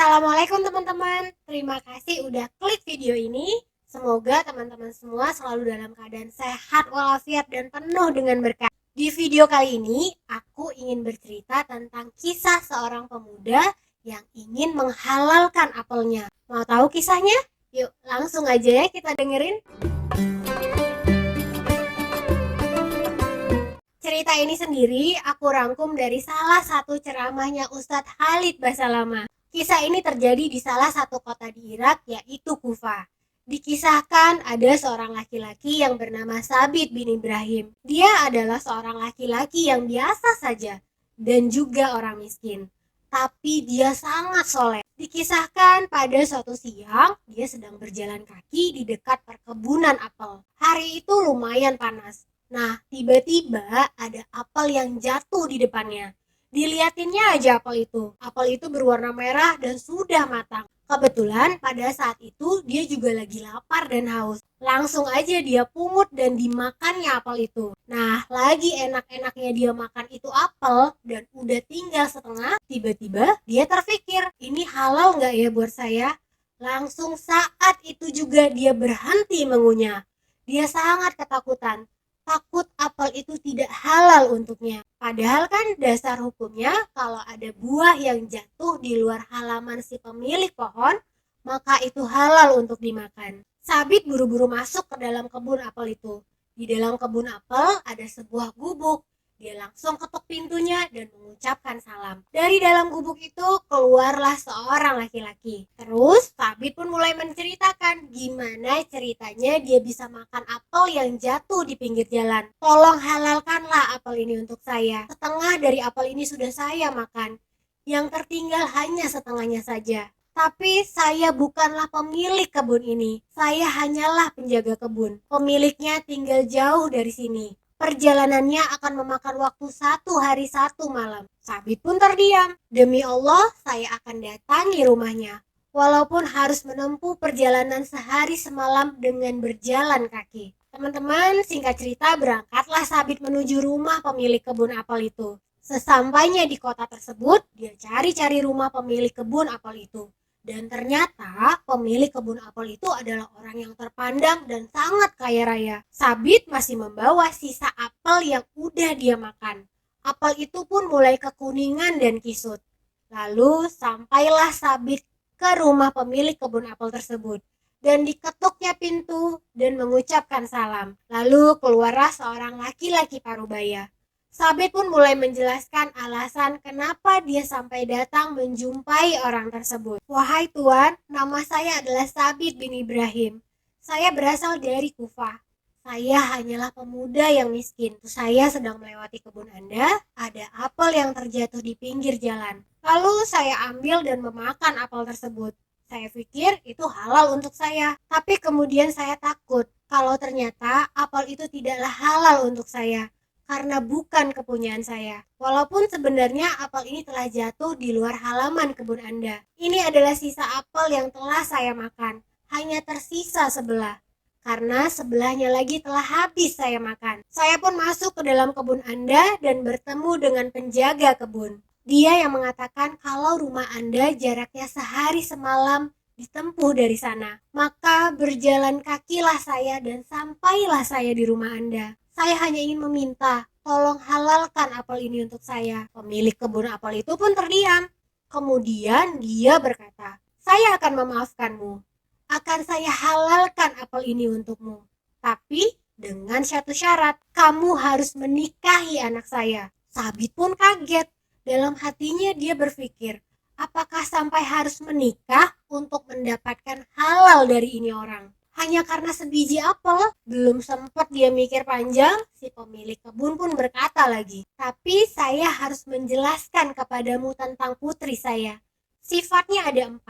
Assalamualaikum teman-teman. Terima kasih udah klik video ini. Semoga teman-teman semua selalu dalam keadaan sehat walafiat dan penuh dengan berkah. Di video kali ini, aku ingin bercerita tentang kisah seorang pemuda yang ingin menghalalkan apelnya. Mau tahu kisahnya? Yuk, langsung aja ya kita dengerin. Cerita ini sendiri aku rangkum dari salah satu ceramahnya Ustadz Khalid Basalamah. Kisah ini terjadi di salah satu kota di Irak, yaitu Kufa. Dikisahkan ada seorang laki-laki yang bernama Sabit bin Ibrahim. Dia adalah seorang laki-laki yang biasa saja dan juga orang miskin. Tapi dia sangat soleh. Dikisahkan pada suatu siang, dia sedang berjalan kaki di dekat perkebunan apel. Hari itu lumayan panas. Nah, tiba-tiba ada apel yang jatuh di depannya. Diliatinnya aja apel itu. Apel itu berwarna merah dan sudah matang. Kebetulan pada saat itu dia juga lagi lapar dan haus. Langsung aja dia pungut dan dimakannya apel itu. Nah, lagi enak-enaknya dia makan itu apel dan udah tinggal setengah, tiba-tiba dia terpikir, ini halal nggak ya buat saya? Langsung saat itu juga dia berhenti mengunyah. Dia sangat ketakutan. Takut apel itu tidak halal untuknya. Padahal kan dasar hukumnya kalau ada buah yang jatuh di luar halaman si pemilik pohon, maka itu halal untuk dimakan. Sabit buru-buru masuk ke dalam kebun apel itu. Di dalam kebun apel ada sebuah gubuk. Dia langsung ketuk pintunya dan mengucapkan salam. Dari dalam gubuk itu keluarlah seorang laki-laki. Terus Sabit pun mulai menceritakan gimana ceritanya dia bisa makan apel yang jatuh di pinggir jalan. Tolong halalkanlah apel ini untuk saya. Setengah dari apel ini sudah saya makan. Yang tertinggal hanya setengahnya saja. Tapi saya bukanlah pemilik kebun ini. Saya hanyalah penjaga kebun. Pemiliknya tinggal jauh dari sini. Perjalanannya akan memakan waktu 1 hari 1 malam. Sabit pun terdiam. Demi Allah, saya akan datangi rumahnya. Walaupun harus menempuh perjalanan sehari semalam dengan berjalan kaki. Teman-teman, singkat cerita berangkatlah Sabit menuju rumah pemilik kebun apel itu. Sesampainya di kota tersebut, dia cari-cari rumah pemilik kebun apel itu. Dan ternyata pemilik kebun apel itu adalah orang yang terpandang dan sangat kaya raya. Sabit masih membawa sisa apel yang udah dia makan. Apel itu pun mulai kekuningan dan kisut. Lalu sampailah Sabit ke rumah pemilik kebun apel tersebut. Dan diketuknya pintu dan mengucapkan salam. Lalu keluarlah seorang laki-laki parubaya. Sabit pun mulai menjelaskan alasan kenapa dia sampai datang menjumpai orang tersebut. Wahai Tuan, nama saya adalah Sabit bin Ibrahim. Saya berasal dari Kufah. Saya hanyalah pemuda yang miskin. Saya sedang melewati kebun Anda, ada apel yang terjatuh di pinggir jalan. Lalu saya ambil dan memakan apel tersebut. Saya pikir itu halal untuk saya. Tapi kemudian saya takut kalau ternyata apel itu tidaklah halal untuk saya. Karena bukan kepunyaan saya. Walaupun sebenarnya apel ini telah jatuh di luar halaman kebun Anda. Ini adalah sisa apel yang telah saya makan. Hanya tersisa sebelah. Karena sebelahnya lagi telah habis saya makan. Saya pun masuk ke dalam kebun Anda dan bertemu dengan penjaga kebun. Dia yang mengatakan kalau rumah Anda jaraknya sehari semalam ditempuh dari sana. Maka berjalan kakilah saya dan sampailah saya di rumah Anda. Saya hanya ingin meminta, tolong halalkan apel ini untuk saya. Pemilik kebun apel itu pun terdiam. Kemudian dia berkata, saya akan memaafkanmu. Akan saya halalkan apel ini untukmu. Tapi dengan satu syarat, kamu harus menikahi anak saya. Sabit pun kaget. Dalam hatinya dia berpikir, apakah sampai harus menikah untuk mendapatkan halal dari ini orang? Hanya karena sebiji apel, belum sempat dia mikir panjang, si pemilik kebun pun berkata lagi, tapi saya harus menjelaskan kepadamu tentang putri saya. Sifatnya ada 4.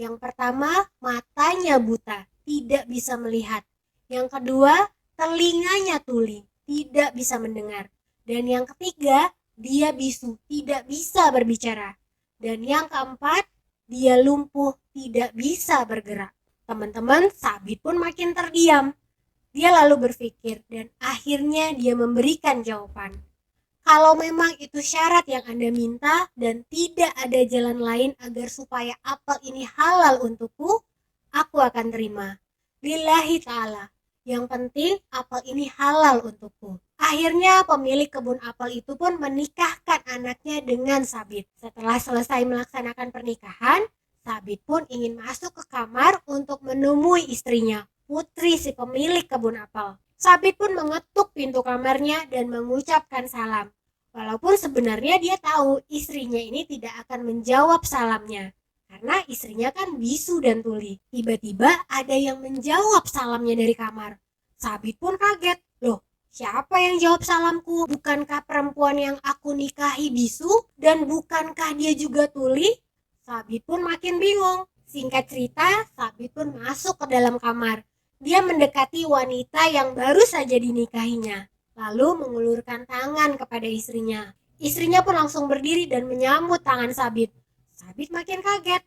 Yang pertama, matanya buta, tidak bisa melihat. Yang kedua, telinganya tuli, tidak bisa mendengar. Dan yang ketiga, dia bisu, tidak bisa berbicara. Dan yang keempat, dia lumpuh, tidak bisa bergerak. Teman-teman, Sabit pun makin terdiam. Dia lalu berpikir dan akhirnya dia memberikan jawaban. Kalau memang itu syarat yang Anda minta dan tidak ada jalan lain agar supaya apel ini halal untukku, aku akan terima. Lillahi ta'ala. Yang penting apel ini halal untukku. Akhirnya pemilik kebun apel itu pun menikahkan anaknya dengan Sabit. Setelah selesai melaksanakan pernikahan, Sabit pun ingin masuk ke kamar untuk menemui istrinya, putri si pemilik kebun apel. Sabit pun mengetuk pintu kamarnya dan mengucapkan salam. Walaupun sebenarnya dia tahu istrinya ini tidak akan menjawab salamnya. Karena istrinya kan bisu dan tuli. Tiba-tiba ada yang menjawab salamnya dari kamar. Sabit pun kaget. Loh, siapa yang jawab salamku? Bukankah perempuan yang aku nikahi bisu? Dan bukankah dia juga tuli? Sabit pun makin bingung. Singkat cerita, Sabit pun masuk ke dalam kamar. Dia mendekati wanita yang baru saja dinikahinya, lalu mengulurkan tangan kepada istrinya. Istrinya pun langsung berdiri dan menyambut tangan Sabit. Sabit makin kaget.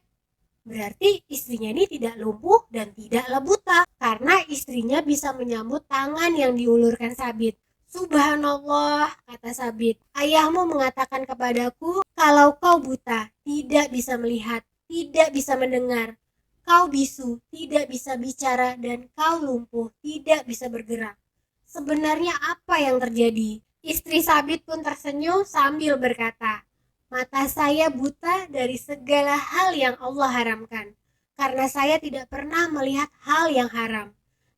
Berarti istrinya ini tidak lumpuh dan tidak buta, karena istrinya bisa menyambut tangan yang diulurkan Sabit. Subhanallah, kata Sabit. Ayahmu mengatakan kepadaku, kalau kau buta, tidak bisa melihat, tidak bisa mendengar. Kau bisu, tidak bisa bicara, dan kau lumpuh, tidak bisa bergerak. Sebenarnya apa yang terjadi? Istri Sabit pun tersenyum sambil berkata, mata saya buta dari segala hal yang Allah haramkan, karena saya tidak pernah melihat hal yang haram.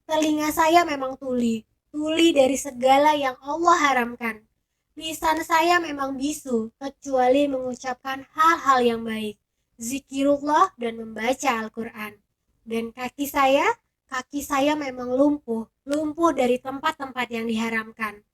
Telinga saya memang tuli dari segala yang Allah haramkan. Lisan saya memang bisu, kecuali mengucapkan hal-hal yang baik, zikirullah dan membaca Al-Quran. Dan kaki saya memang lumpuh dari tempat-tempat yang diharamkan.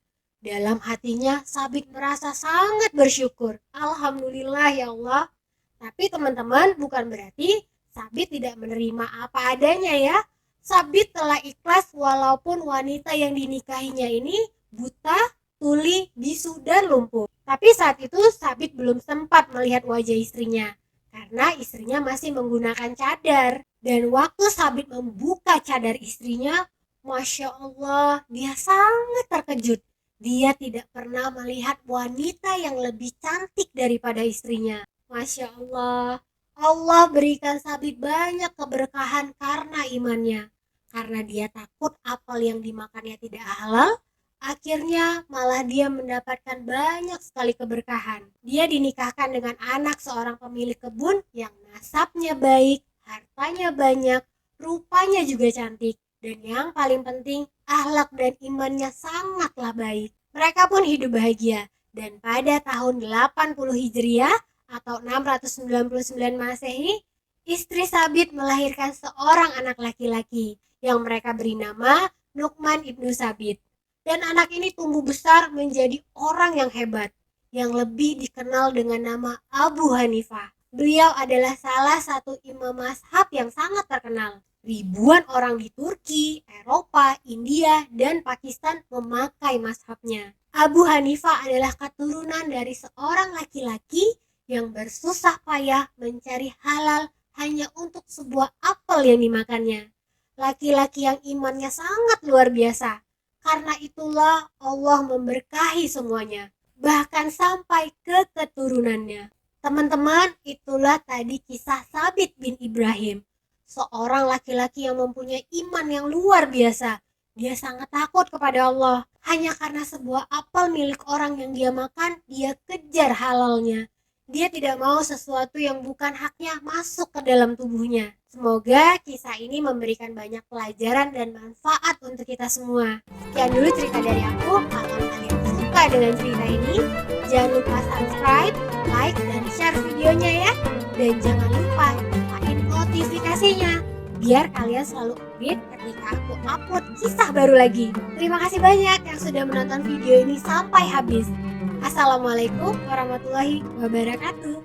Dalam hatinya Sabit merasa sangat bersyukur. Alhamdulillah ya Allah. Tapi teman-teman, bukan berarti Sabit tidak menerima apa adanya ya. Sabit telah ikhlas walaupun wanita yang dinikahinya ini buta, tuli, bisu, dan lumpuh. Tapi saat itu Sabit belum sempat melihat wajah istrinya, karena istrinya masih menggunakan cadar. Dan waktu Sabit membuka cadar istrinya, Masya Allah, dia sangat terkejut. Dia tidak pernah melihat wanita yang lebih cantik daripada istrinya. Masya Allah, Allah berikan Sabit banyak keberkahan karena imannya. Karena dia takut apel yang dimakannya tidak halal, akhirnya malah dia mendapatkan banyak sekali keberkahan. Dia dinikahkan dengan anak seorang pemilik kebun yang nasabnya baik, hartanya banyak, rupanya juga cantik. Dan yang paling penting, akhlak dan imannya sangatlah baik. Mereka pun hidup bahagia. Dan pada tahun 80 Hijriah atau 699 Masehi, istri Sabit melahirkan seorang anak laki-laki yang mereka beri nama Nu'man ibnu Sabit. Dan anak ini tumbuh besar menjadi orang yang hebat, yang lebih dikenal dengan nama Abu Hanifah. Beliau adalah salah satu imam mazhab yang sangat terkenal. Ribuan orang di Turki, Eropa, India, dan Pakistan memakai mazhabnya. Abu Hanifah adalah keturunan dari seorang laki-laki yang bersusah payah mencari halal hanya untuk sebuah apel yang dimakannya. Laki-laki yang imannya sangat luar biasa. Karena itulah Allah memberkahi semuanya, bahkan sampai ke keturunannya. Teman-teman, itulah tadi kisah Sabit bin Ibrahim, seorang laki-laki yang mempunyai iman yang luar biasa. Dia sangat takut kepada Allah. Hanya karena sebuah apel milik orang yang dia makan, dia kejar halalnya. Dia tidak mau sesuatu yang bukan haknya masuk ke dalam tubuhnya. Semoga kisah ini memberikan banyak pelajaran dan manfaat untuk kita semua. Sekian dulu cerita dari aku. Kalau kalian suka dengan cerita ini, jangan lupa subscribe, like, dan share videonya ya. Dan jangan lupa nyalain notifikasinya, biar kalian selalu update ketika aku upload kisah baru lagi. Terima kasih banyak yang sudah menonton video ini sampai habis. Assalamualaikum warahmatullahi wabarakatuh.